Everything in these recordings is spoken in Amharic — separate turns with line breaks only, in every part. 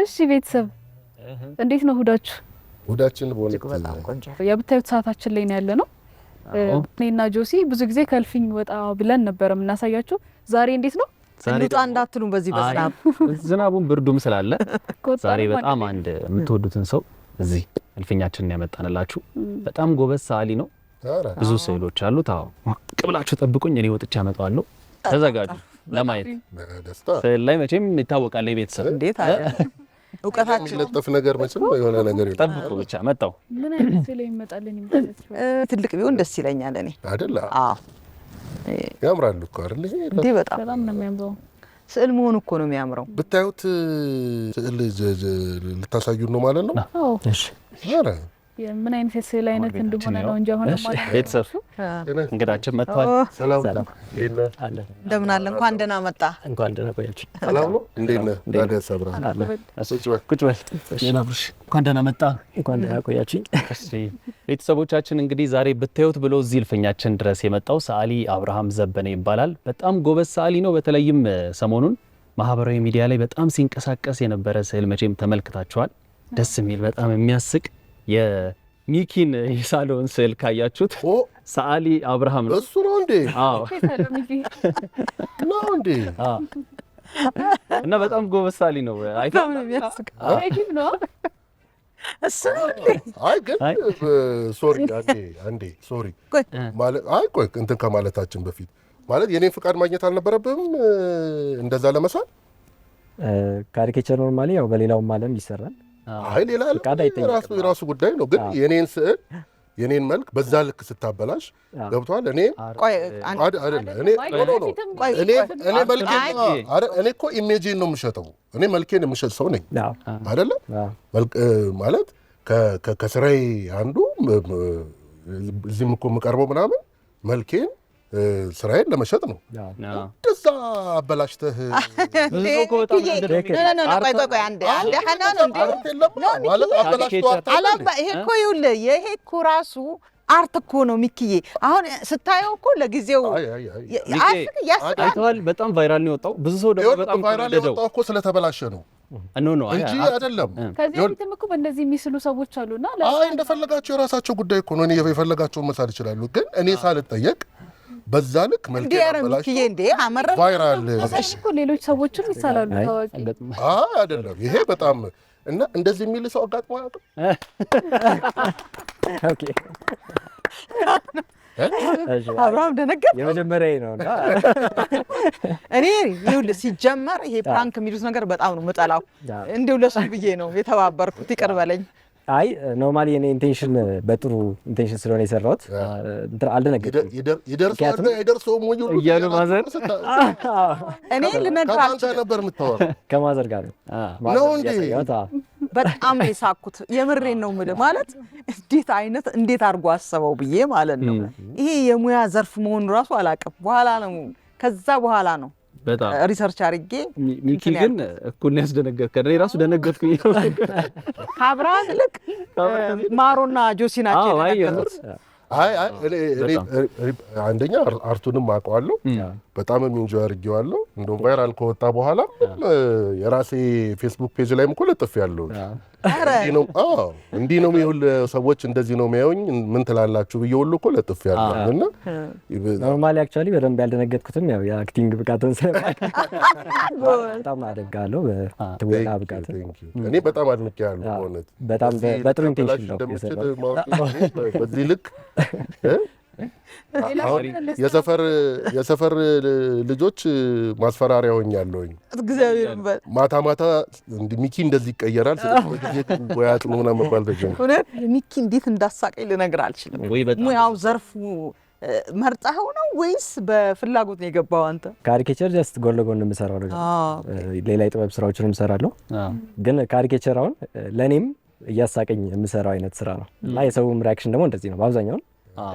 እሺ ቤተሰብ እንዴት ነው ሁዳችሁ?
ሁዳችን በእውነት
በጣም ቆንጆ
የብታዩት ሰዓታችን ላይ ነው ያለነው። እኔና ጆሲ ብዙ ጊዜ ከልፍኝ ወጣ ብለን ነበር የምናሳያችሁ። ዛሬ እንዴት ነው?
እንውጣ እንዳትሉን በዚህ በዝናብ
ዝናቡን ብርዱም ስላለ ዛሬ በጣም አንድ የምትወዱትን ሰው እዚህ እልፍኛችንን ያመጣንላችሁ በጣም ጎበዝ ሰዓሊ ነው። ብዙ ስዕሎች አሉት። አዎ ቅብላችሁ ጠብቁኝ፣ እኔ ወጥቼ አመጣዋለሁ። ተዘጋጁ ለማየት። ስዕል ላይ መቼም ይታወቃል የቤተሰብ
እንዴት አለ እውቀታችን
ለጥፍ ነገር መቼም የሆነ ነገር
ጠብቁ ብቻ መጣው።
ምን አይነት ስዕል ይመጣልን ይመስላል?
ትልቅ ቢሆን ደስ ይለኛል እኔ
አይደል?
አዎ
ያምራል እኮ አይደል?
እንዴ በጣም
ነው የሚያምረው።
ስዕል መሆኑ እኮ ነው የሚያምረው።
ብታዩት ስዕል ልታሳዩን ነው ማለት ነው?
አዎ
እሺ።
አረ
ምን አይነት ስዕል አይነት እንደሆነ ነው እንጂ አሁን ማለት
ቤተሰብ እንግዳችን መጥቷል።
ሰላም
አለ
እንደምን አለ። እንኳን ደህና መጣ።
እንኳን ደህና ቆያችሁ።
ሰላም ነው። እንዴት ነህ? ታዲያ ሰብራ
ቁጭ በል የናብርሽ እንኳን ደህና መጣ። እንኳን ደህና ቆያችሁኝ። እሺ ቤተሰቦቻችን እንግዲህ ዛሬ ብታዩት ብሎ እዚህ እልፍኛችን ድረስ የመጣው ሰዓሊ አብርሃም ዘበነ ይባላል። በጣም ጎበዝ ሰዓሊ ነው። በተለይም ሰሞኑን ማህበራዊ ሚዲያ ላይ በጣም ሲንቀሳቀስ የነበረ ስዕል መቼም ተመልክታችኋል። ደስ የሚል በጣም የሚያስቅ የሚኪን የሳሎን ስዕል ካያችሁት ሰዓሊ አብርሃም ነው።
እሱ ነው እንዴ?
አዎ
ነው እንዴ?
አዎ። እና በጣም ጎበዝ ሰዓሊ ነው።
በጣም ነው የሚያስቅ።
አይኪም ነው
እሱ ነው እንዴ?
አይ ግን ሶሪ አንዴ ሶሪ ማለት ቆይ እንትን ከማለታችን በፊት ማለት የኔን ፍቃድ ማግኘት አልነበረብህም እንደዛ ለመሳል?
ካሪኬቸር ኖርማሊ ያው በሌላውም ዓለም ይሰራል።
አይ ሌላ የራሱ ጉዳይ ነው። ግን የኔን ስዕል የኔን መልክ በዛ ልክ ስታበላሽ ገብቷል። እኔ
ቆይ
አይደለ እኔ እኮ ኢሜጂን ነው የምሸጠው። እኔ መልኬን የምሸጥ ሰው ነኝ አይደለ? ማለት ከስራዬ አንዱ እዚህም እኮ የምቀርበው ምናምን መልኬን ስራዬን ለመሸጥ ነው። እንደዛ አበላሽተህ
ይሄ እኮ ራሱ አርት እኮ ነው ሚኪዬ። አሁን ስታየው እኮ ለጊዜው
አይተዋል። በጣም ቫይራል ነው የወጣው። ብዙ ሰው ደግሞ በጣም
ቫይራል የወጣው እኮ ስለተበላሸ ነው እንጂ አይደለም።
ከዚህ በፊትም እኮ በእንደዚህ የሚስሉ ሰዎች አሉና
እንደፈለጋቸው የራሳቸው ጉዳይ እኮ ነው። እኔ የፈለጋቸውን መሳል ይችላሉ። ግን እኔ ሳልጠየቅ በዛ ልክ መልክ ያበላሽ ቫይራል
እኮ ሌሎች ሰዎችም ይሳላሉ። ታዋቂ
አይደለም ይሄ በጣም እና እንደዚህ የሚል ሰው አጋጥሞ አያውቅም።
ኦኬ
አብርሃም ደነገጥ
የመጀመሪያዬ ነውና
እኔ ይኸውልህ ሲጀመር ይሄ ፕራንክ የሚሉት ነገር በጣም ነው የምጠላው። እንደው ለሱ ብዬ ነው የተባበርኩት። ይቅር በለኝ።
አይ ኖርማሊ የኔ ኢንቴንሽን በጥሩ ኢንቴንሽን ስለሆነ የሰራሁት አልደነገጥኩም።
ይደርሳል አይደርሰውም ወይ
እያሉ ማዘር
እኔ ልነግራችሁ
ነበር የምታወራው
ከማዘር ጋር
ነው እንዴ?
በጣም የሳኩት የምሬን ነው የምልህ። ማለት እንዴት አድርጎ አሰበው ብዬ ማለት ነው። ይሄ የሙያ ዘርፍ መሆኑ ራሱ አላውቅም። ከዛ በኋላ ነው
በጣም
ሪሰርች አድርጌ
ሚኪ ግን እኩል ነው ያስደነገጥከኝ። እኔ ራሱ ደነገጥኩኝ።
ከአብርሃም ልክ ማሮና ጆሲ ናቸው የደነገጡት።
አንደኛ አርቱንም አውቀዋለሁ፣ በጣም ኢንጆይ አድርጌዋለሁ። እንደውም ቫይራል ከወጣ በኋላ የራሴ ፌስቡክ ፔጅ ላይም እኮ ለጥፌያለሁ። እንዲህ ነው ይሁን ሰዎች እንደዚህ ነው የሚያዩኝ ምን ትላላችሁ ብዬ ሁሉ እኮ ለጥፌያለሁ። እና
ኖርማሊ አክቹአሊ በደንብ ያልደነገጥኩትም ያው የአክቲንግ ብቃትን በጣም አደንቃለሁ። በትወና ብቃት
እኔ በጣም አድንቄያለሁ። በእውነት
በጣም በጥሩ ኢንቴንሽን ነው የሰራው።
በዚህ ልክ የሰፈር ልጆች ማስፈራሪያ ሆኛለሁኝ። ማታ ሚኪ እንደዚህ ይቀየራል ወይ አጥኑ ምናምን መባል ተጀመረ።
እውነት ሚኪ እንዴት እንዳሳቀኝ ልነግርህ አልችልም። ሙያው ዘርፉ መርጠኸው ነው ወይስ በፍላጎት ነው የገባው አንተ?
ካሪኬቸር ጀስት ጎን ለጎን የምሰራው ነገር ሌላ የጥበብ ስራዎችንም እሰራለሁ። ግን ካሪኬቸር አሁን ለእኔም እያሳቀኝ የምሰራው አይነት ስራ ነው እና የሰውም ሪያክሽን ደግሞ እንደዚህ ነው። በአብዛኛው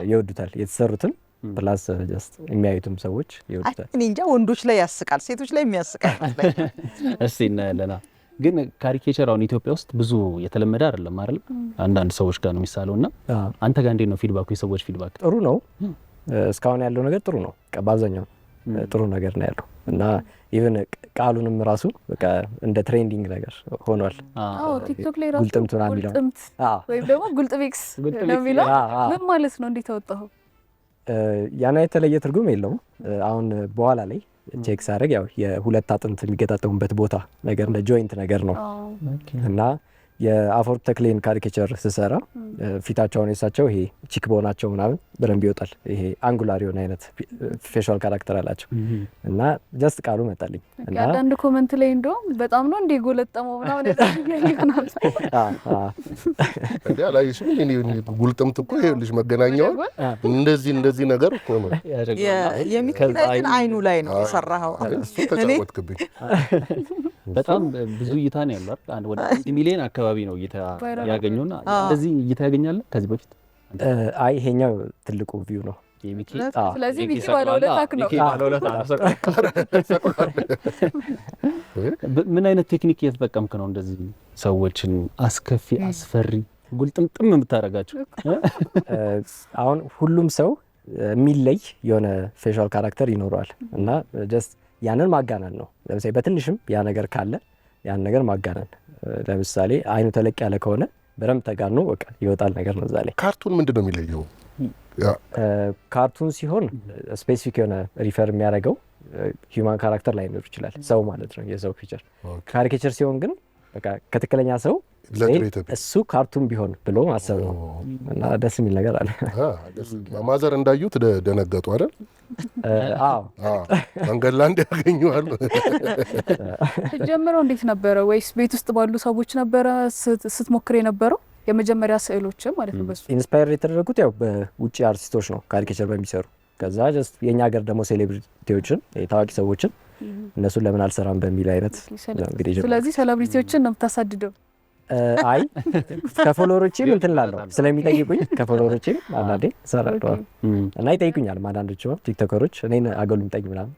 ይወዱታል የተሰሩትን ፕላስ ጀስት የሚያዩትም ሰዎች ይወዱታል።
እኔ እንጃ ወንዶች ላይ ያስቃል፣ ሴቶች ላይ የሚያስቃል።
እስቲ እናያለና ግን ካሪኬቸር አሁን ኢትዮጵያ ውስጥ ብዙ የተለመደ አይደለም አይደል? አንዳንድ ሰዎች ጋር ነው የሚሳለውና አንተ ጋር እንዴት ነው ፊድባኩ? የሰዎች ፊድባክ
ጥሩ ነው። እስካሁን ያለው ነገር ጥሩ ነው። በአብዛኛው ጥሩ ነገር ነው ያለው እና ኢቭን ቃሉንም ራሱ በቃ እንደ ትሬንዲንግ ነገር ሆኗል።
ቲክቶክ ላይ ራሱ
ጉልጥምት ነው የሚለው
ወይም ደግሞ ጉልጥቤክስ ነው የሚለው ምን ማለት ነው? እንዴት አወጣኸው?
ያና የተለየ ትርጉም የለውም። አሁን በኋላ ላይ ቼክ ሳደርግ ያው የሁለት አጥንት የሚገጣጠሙበት ቦታ ነገር እንደ ጆይንት ነገር ነው እና የአፈወርቅ ተክሌን ካሪኬቸር ስሰራ ፊታቸውን የሳቸው ይሄ ቺክ ቦናቸው ምናምን በደንብ ይወጣል። ይሄ አንጉላር የሆነ አይነት ፌሻል ካራክተር አላቸው እና ጀስት ቃሉ መጣልኝ እና
አንዳንድ ኮመንት ላይ እንደውም በጣም ነው እንደ ጎለጠመው ምናምን ይሆናል።
እንዴ አላየሽም? ጉልጥምት እኮ ይኸውልሽ መገናኛው እንደዚህ ነገር እኮ ነው።
የሚከታተል አይኑ ላይ ነው የሰራኸው።
እሱ ተጫወትክብኝ።
በጣም ብዙ እይታ ነው ያለው አይደል? ወደ 1 ሚሊዮን አካባቢ ነው እይታ ያገኙና እንደዚህ እይታ ያገኛል ከዚህ በፊት።
አይ ይሄኛው ትልቁ ቪው ነው
የሚኪ።
ስለዚህ ሚኪ ባለውለታክ ነው።
ምን አይነት ቴክኒክ እየተጠቀምክ ነው እንደዚህ ሰዎችን አስከፊ አስፈሪ ጉልጥምጥም የምታረጋቸው?
አሁን ሁሉም ሰው የሚለይ የሆነ ፌሻል ካራክተር ይኖረዋል እና ጀስት ያንን ማጋነን ነው። ለምሳሌ በትንሽም ያ ነገር ካለ ያን ነገር ማጋነን። ለምሳሌ አይኑ ተለቅ ያለ ከሆነ በደንብ ተጋኖ በቃ ይወጣል ነገር ነው። ዛሬ
ካርቱን ምንድነው የሚለየው?
ካርቱን ሲሆን ስፔሲፊክ የሆነ ሪፈር የሚያደርገው ሂውማን ካራክተር ላይ ሊኖር ይችላል፣ ሰው ማለት ነው የሰው ፊቸር። ካሪኬቸር ሲሆን ግን በቃ ከትክክለኛ ሰው እሱ ካርቱን ቢሆን ብሎ ማሰብ ነው እና ደስ የሚል ነገር አለ።
ማዘር እንዳዩት ደነገጡ አይደል?
አዎ
መንገድ ላይ ያገኙዋል።
ጀምሮ እንዴት ነበረ? ወይስ ቤት ውስጥ ባሉ ሰዎች ነበረ ስትሞክር የነበረው የመጀመሪያ ስዕሎች ማለት ነው? በሱ
ኢንስፓየር የተደረጉት ያው በውጪ አርቲስቶች ነው ካሪኬቸር በሚሰሩ። ከዛ ጀስት የኛ ሀገር ደግሞ ሴሌብሪቲዎችን ታዋቂ ሰዎችን እነሱን ለምን አልሰራም በሚል አይነት እንግዲህ።
ስለዚህ ሴሌብሪቲዎችን ነው የምታሳድደው?
አይ ከፎሎወሮቼም እንትን ላለው ስለሚጠይቁኝ ከፎሎወሮቼም አንዳንዴ እሰራለሁ እና ይጠይቁኛል። አንዳንዶቹ ቲክቶከሮች እኔን አገሉምጠኝ ምናምን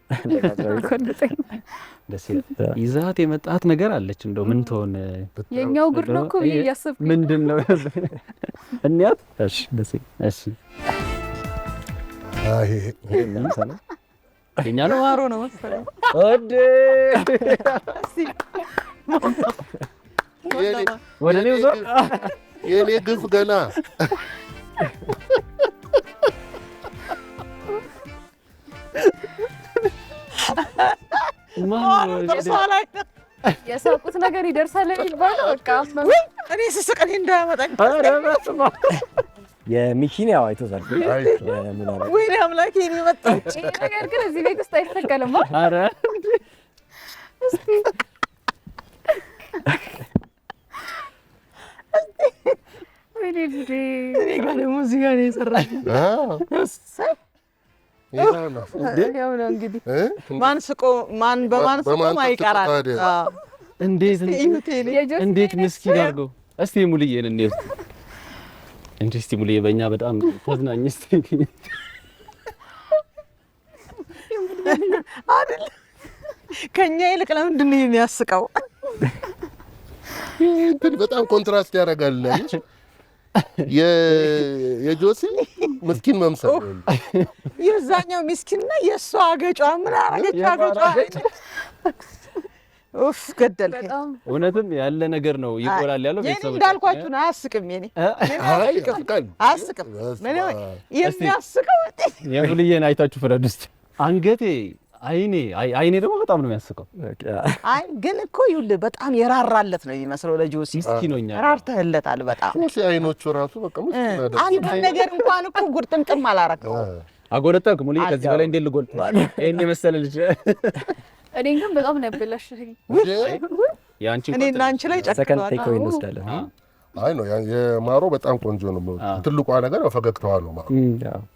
ደስ ይላል። ይዛት የመጣት ነገር አለች እንደው ምን ትሆን
የኛው ጉድ ነው እኮ ያሰብኩኝ
ምንድነው እንያት? እሺ ደስ ይላል። እሺ
አይ
የኛ ነው
ማሮ ነው መሰለኝ።
ወደ ነው ዞር
የኔ ግፍ ገና
የሳቁት ነገር ይደርሳል የሚባለው በቃ
እኔ ስስቀኝ እንዳያመጣኝ
የሚኪን ያው አይቶታል።
ወይ አምላኬ ነው የመጣው
ነገር ግን እዚህ ቤት ውስጥ አይተከለማ።
አረ
እስቲ ወይኔ ጉዴ!
እኔ ጋር ደግሞ እዚህ ጋር ነው የሰራኝ። ያው ነው እንግዲህ ማን ስቆ ማን በማን ስቆ ማይቀራል።
እንዴት ምስኪን አድርገው። እስቲ ሙልዬን እንዴት እስቲ ሙልዬ በእኛ በጣም ተዝናኝ እስቲ
አይደል? ከኛ ይልቅ ለምንድን ነው የሚያስቀው?
እንትን በጣም ኮንትራስት ያደርጋል። የጆሲ ምስኪን መምሰል
የዛኛው ምስኪንና የእሷ አገጯ ምን አረገች? አገጯ ኡፍ ገደልከኝ።
እውነትም ያለ ነገር ነው ይቆላል ያለው ቤተሰብ
እንዳልኳችሁ ነው። አያስቅም። የኔ አያስቅም። ምን የሚያስቀው
የሙልዬን አይታችሁ ፍረዱ እስቲ። አንገቴ አይኔ ደግሞ በጣም ነው የሚያስቀው።
አይ ግን እኮ ይኸውልህ በጣም የራራለት ነው የሚመስለው ለጆሲ።
ምስኪኖኛ
ራርተህለታል በጣም።
ጆሲ አይኖቹ ራሱ በቃ ምስኪን
አንድ ነገር እንኳን እኮ ጉርጥምጥም አላረከው።
አጎረጠክ ሙልዬ ከዚህ በላይ እንዴት ልጎል? ይሄን የመሰለ ልጅ
እኔን ግን በጣም ነው ያበላሽኝ።
እኔና አንቺ ላይ
ሰከንድ
ጨክኗል።
ቴክ እንወስዳለን።
አይ ነው የማሮ በጣም ቆንጆ ነው። ትልቋ ነገር ፈገግታዋ ነው ማሮ።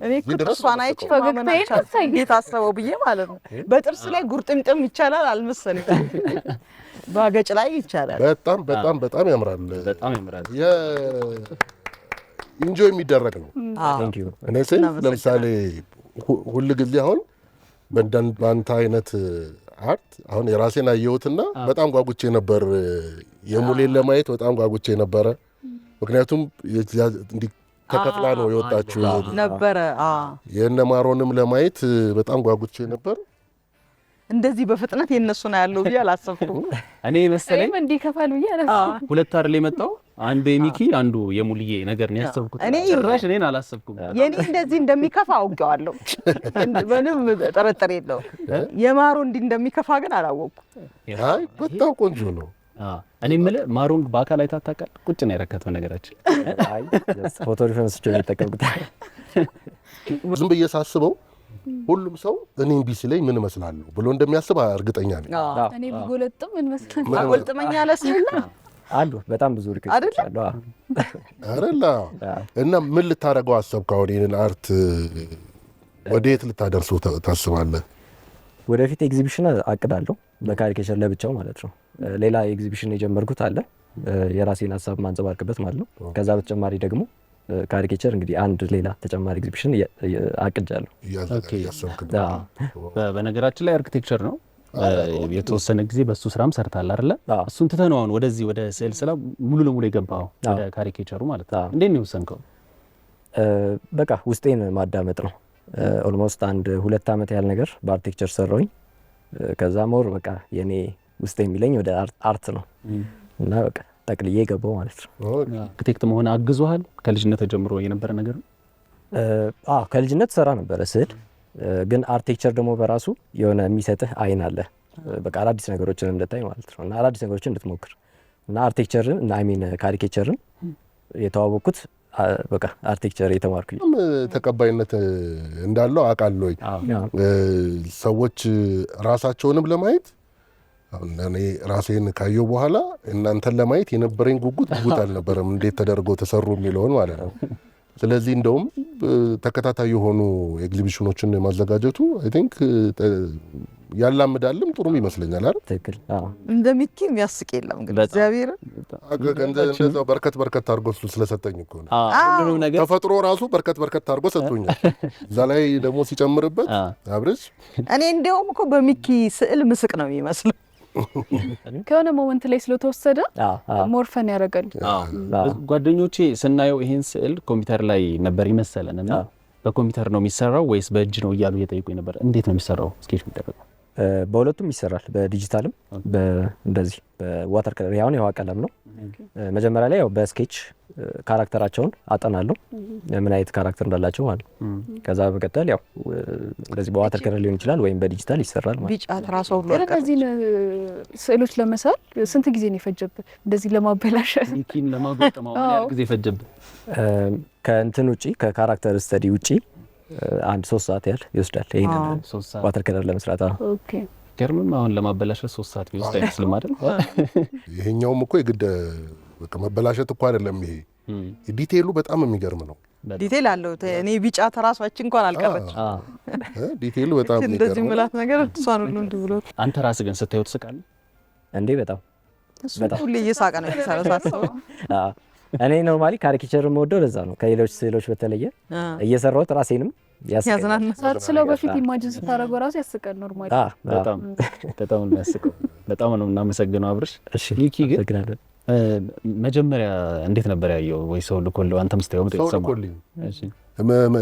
እኔ ጥርሷን አይቼ ፈገግታዬ እንዴት አሰበው ብዬ ማለት ነው። በጥርስ ላይ ጉርጥምጥም ይቻላል አልመሰለኝም። ባገጭ ላይ ይቻላል።
በጣም በጣም በጣም ያምራል።
በጣም ያምራል።
ኢንጆይ የሚደረግ ነው።
ቴንክ ዩ።
እኔ ለምሳሌ ሁል ጊዜ አሁን በአንተ አይነት አርት አሁን የራሴን አየሁትና በጣም ጓጉቼ ነበር። የሙሌን ለማየት በጣም ጓጉቼ ነበረ። ምክንያቱም እንዲህ ተከፍላ ነው የወጣችው ነበረ። የእነ ማሮንም ለማየት በጣም ጓጉቼ ነበር።
እንደዚህ በፍጥነት የነሱን ያለው ብዬ አላሰብኩም።
እኔ መሰለኝ
እንዲከፋል ብዬ አላሰብኩም።
ሁለት አይደል የመጣው አንዱ የሚኪ አንዱ የሙልዬ ነገር ነው ያሰብኩት። ጭራሽ እኔን አላሰብኩም።
የኔ እንደዚህ እንደሚከፋ አውቄዋለሁ፣ ምንም ጥርጥር የለውም። የማሩ እንዲህ እንደሚከፋ ግን አላወቅኩም።
አይ በጣም ቆንጆ ነው።
እኔ የምልህ ማሩን በአካል አይተህ ታውቃለህ? ቁጭ ነው የረከተው ነገራችን።
አይ ፎቶ ሪፈረንስ ነው የተጠቀምኩት።
ዝም ብዬ ሳስበው ሁሉም ሰው እኔም ቢስለኝ ምን እመስላለሁ ብሎ እንደሚያስብ እርግጠኛ ነኝ።
እኔ ብጎለጥም ምን መስለኝ
አጎልጥመኛ ለስልና
አሉ በጣም ብዙ ሪከርዶች አሉ።
አረላ እና ምን ልታደርገው አሰብክ? አሁን ይሄንን አርት ወዴት ልታደርሰው ታስባለህ?
ወደፊት ኤግዚቢሽን አቅዳለሁ በካሪኬቸር ለብቻው ማለት ነው። ሌላ ኤግዚቢሽን የጀመርኩት አለ የራሴን ሀሳብ ማንጸባርቅበት ማለት ነው። ከዛ በተጨማሪ ደግሞ ካሪኬቸር እንግዲህ አንድ ሌላ ተጨማሪ ኤግዚቢሽን አቅጃለሁ።
በነገራችን ላይ አርኪቴክቸር ነው የተወሰነ ጊዜ በሱ ስራም ሰርታል አይደለ? እሱን ትተህ ነው አሁን ወደዚህ ወደ ስዕል ስራ ሙሉ ለሙሉ የገባው ወደ ካሪኬቸሩ ማለት ነው። እንዴት ነው የወሰንከው?
በቃ ውስጤን ማዳመጥ ነው። ኦልሞስት አንድ 2 ዓመት ያህል ነገር በአርኪቴክቸር ሰራሁኝ። ከዛ ሞር በቃ የኔ ውስጥ የሚለኝ ወደ አርት ነው እና በቃ ጠቅልዬ ገባው ማለት ነው።
አርኪቴክት መሆን አግዞሃል? ከልጅነት ጀምሮ የነበረ ነገር ነው?
ከልጅነት ሰራ ነበረ ስዕል። ግን አርኪቴክቸር ደግሞ በራሱ የሆነ የሚሰጥህ አይን አለ። በቃ አዳዲስ ነገሮችን እንድታይ ማለት ነው እና አዳዲስ ነገሮችን እንድትሞክር እና አርኪቴክቸርን እና አይ ሚን ካሪኬቸርን የተዋወቅኩት በቃ አርኪቴክቸር የተማርኩኝ
ተቀባይነት እንዳለው አውቃለሁ። ሰዎች ራሳቸውንም ለማየት አሁን እኔ ራሴን ካየሁ በኋላ እናንተን ለማየት የነበረኝ ጉጉት አልነበረም፣ እንዴት ተደርገው ተሰሩ የሚለውን ማለት ነው። ስለዚህ እንደውም ተከታታይ የሆኑ ኤግዚቢሽኖችን ማዘጋጀቱ አይ ቲንክ ያላምዳልም ጥሩም ይመስለኛል አይደል?
ትክክል።
እንደሚኪ የሚያስቅ የለም ግን እግዚአብሔር
እንደዛው በርከት አድርጎ ስለሰጠኝ እኮ ነው።
ሁሉንም ነገር
ተፈጥሮ ራሱ በርከት አድርጎ ሰጥቶኛል። እዛ ላይ ደግሞ ሲጨምርበት አብረሽ
እኔ እንደውም እኮ በሚኪ ስዕል ምስቅ ነው የሚመስለው።
ከሆነ ሞመንት ላይ ስለተወሰደ ሞርፈን ያደርጋል።
ጓደኞቼ ስናየው ይሄን ስዕል ኮምፒውተር ላይ ነበር ይመሰለን እና በኮምፒውተር ነው የሚሰራው ወይስ በእጅ ነው እያሉ እየጠየቁኝ ነበር። እንዴት ነው የሚሰራው? ስኬች የሚደረገው
በሁለቱም ይሰራል። በዲጂታልም እንደዚህ በዋተር ከለር ያውን የውሃ ቀለም ነው። መጀመሪያ ላይ ያው በስኬች ካራክተራቸውን አጠናለሁ ምን አይነት ካራክተር እንዳላቸው ማለት ነው። ከዛ በቀጠል ያው እንደዚህ በዋተር ከለር ሊሆን ይችላል ወይም በዲጂታል ይሰራል ማለት ነው።
ቢጫ ትራስ ሁሉ
እነዚህ ስዕሎች ለመሳል ስንት ጊዜ ነው የፈጀብህ? እንደዚህ ለማበላሸት
ሚኪን ለማገጠም ምን ጊዜ ፈጀብህ?
ከእንትን ውጪ ከካራክተር ስተዲ ውጪ አንድ 3 ሰዓት ያህል ይወስዳል። ይሄን ዋተር ከለር ለመስራት
ኦኬ
ገርምም አሁን ለማበላሸት 3 ሰዓት ቢወስድ አይመስልም አይደል?
ይሄኛውም እኮ የግድ በቃ መበላሸት እኮ አይደለም። ይሄ ዲቴይሉ በጣም የሚገርም ነው።
ዲቴይል አለው። እኔ ቢጫ ተራሷች እንኳን አልቀረች።
ዲቴይሉ በጣም
እንደዚህ ምላት ነገር እሷን ሁሉ ብሎ
አንተ ራስህ ግን ስታየው ትስቃለህ
እንዴ? በጣም
ሁሌ እየሳቀ ነው የሚሰራው።
እኔ ኖርማሊ ካሪኬቸር የምወደው ለዛ ነው። ከሌሎች ስዕሎች በተለየ እየሰራሁት ራሴንም ያስቀናል።
ስለው በፊት ኢማጂን ስታደርገው ራሱ ያስቀናል። ኖርማሊ
በጣም ነው የሚያስቀው። በጣም ነው እናመሰግነው አብርሽ።
እሺ
ሚኪ ግን መጀመሪያ እንዴት ነበር ያየው? ወይ ሰው ልኮልህ አንተም ስታየው ምትሰማው?
እሺ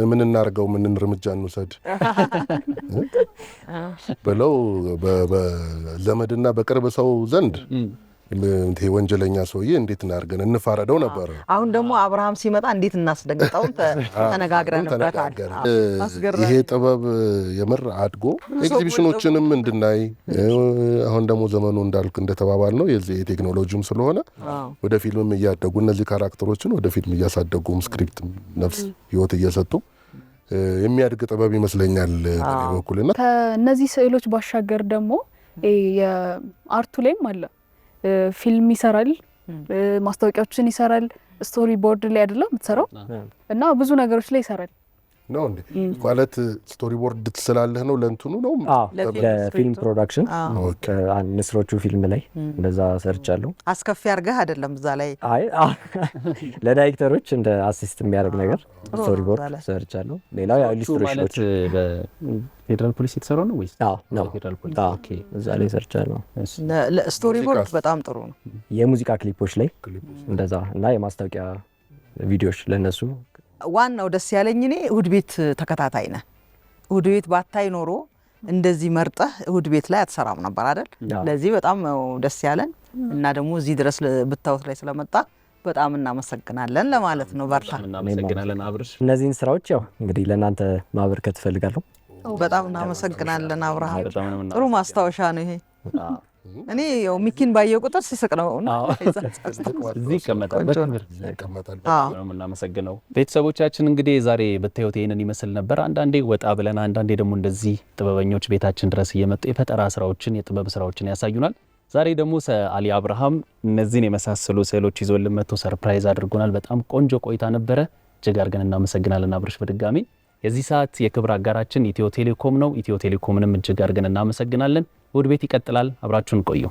ምን እናርገው፣ ምን እርምጃ እንውሰድ ብለው በዘመድና በቅርብ ሰው ዘንድ ይሄ ወንጀለኛ ሰውዬ እንዴት እናርገን እንፋረደው ነበር።
አሁን ደግሞ አብርሃም ሲመጣ እንዴት እናስደንግጠው ተነጋግረንበታል።
ይሄ ጥበብ የምር አድጎ ኤግዚቢሽኖችንም እንድናይ አሁን ደግሞ ዘመኑ እንዳልክ እንደተባባል ነው የቴክኖሎጂም ስለሆነ ወደ ፊልምም እያደጉ እነዚህ ካራክተሮችን ወደ ፊልም እያሳደጉም ስክሪፕት ነፍስ ህይወት እየሰጡ የሚያድግ ጥበብ ይመስለኛል በኩልና
ከነዚህ ስዕሎች ባሻገር ደግሞ የአርቱ ላይም አለ ፊልም ይሰራል፣ ማስታወቂያዎችን ይሰራል። ስቶሪ ቦርድ ላይ አይደለም የምትሰራው እና ብዙ ነገሮች ላይ ይሰራል
ነው እንዴ? ማለት ስቶሪ ቦርድ ትስላለህ ነው ለእንትኑ ነው
ለፊልም ፕሮዳክሽን ንስሮቹ ፊልም ላይ እንደዛ ሰርቻለሁ።
አስከፊ አድርገህ አይደለም እዛ ላይ
አይ ለዳይሬክተሮች እንደ አሲስት የሚያደርግ ነገር ስቶሪ ቦርድ ሰርቻለሁ። ሌላው ያው ኢሉስትሬሽኖች
ፌደራል ፖሊስ የተሰራው ነው ወይስ?
ነው
ፌደራል ፖሊስ።
ኦኬ እዛ ላይ ሰርቻለሁ።
ስቶሪ ቦርድ በጣም ጥሩ ነው።
የሙዚቃ ክሊፖች ላይ እንደዛ እና የማስታወቂያ ቪዲዮዎች ለነሱ
ዋናው ደስ ያለኝ እኔ እሁድ ቤት ተከታታይ ነህ። እሁድ ቤት ባታይ ኖሮ እንደዚህ መርጠህ እሁድ ቤት ላይ አትሰራም ነበር አይደል? ለዚህ በጣም ደስ ያለን እና ደግሞ እዚህ ድረስ ብታዩት ላይ ስለመጣ በጣም እናመሰግናለን ለማለት ነው። በርታ።
እናመሰግናለን አብርሽ።
እነዚህን ስራዎች ያው እንግዲህ ለእናንተ ማበርከት እፈልጋለሁ።
በጣም እናመሰግናለን አብርሃም። ጥሩ ማስታወሻ ነው ይሄ። እኔ ያው ሚኪን ባየው ቁጥር ሲስቅ ነው
እዚህ ይቀመጣል። እናመሰግነው። ቤተሰቦቻችን እንግዲህ ዛሬ ብታዩት ይሄንን ይመስል ነበር። አንዳንዴ ወጣ ብለን፣ አንዳንዴ ደግሞ እንደዚህ ጥበበኞች ቤታችን ድረስ እየመጡ የፈጠራ ስራዎችን የጥበብ ስራዎችን ያሳዩናል። ዛሬ ደግሞ ሰዓሊ አብርሃም እነዚህን የመሳሰሉ ስዕሎች ይዞልን መጥቶ ሰርፕራይዝ አድርጎናል። በጣም ቆንጆ ቆይታ ነበረ። እጅግ አድርገን እናመሰግናለን አብርሽ። በድጋሚ የዚህ ሰዓት የክብር አጋራችን ኢትዮ ቴሌኮም ነው። ኢትዮ ቴሌኮምንም እጅግ አድርገን እናመሰግናለን። እሁድ ቤት ይቀጥላል። አብራችሁን ቆዩ።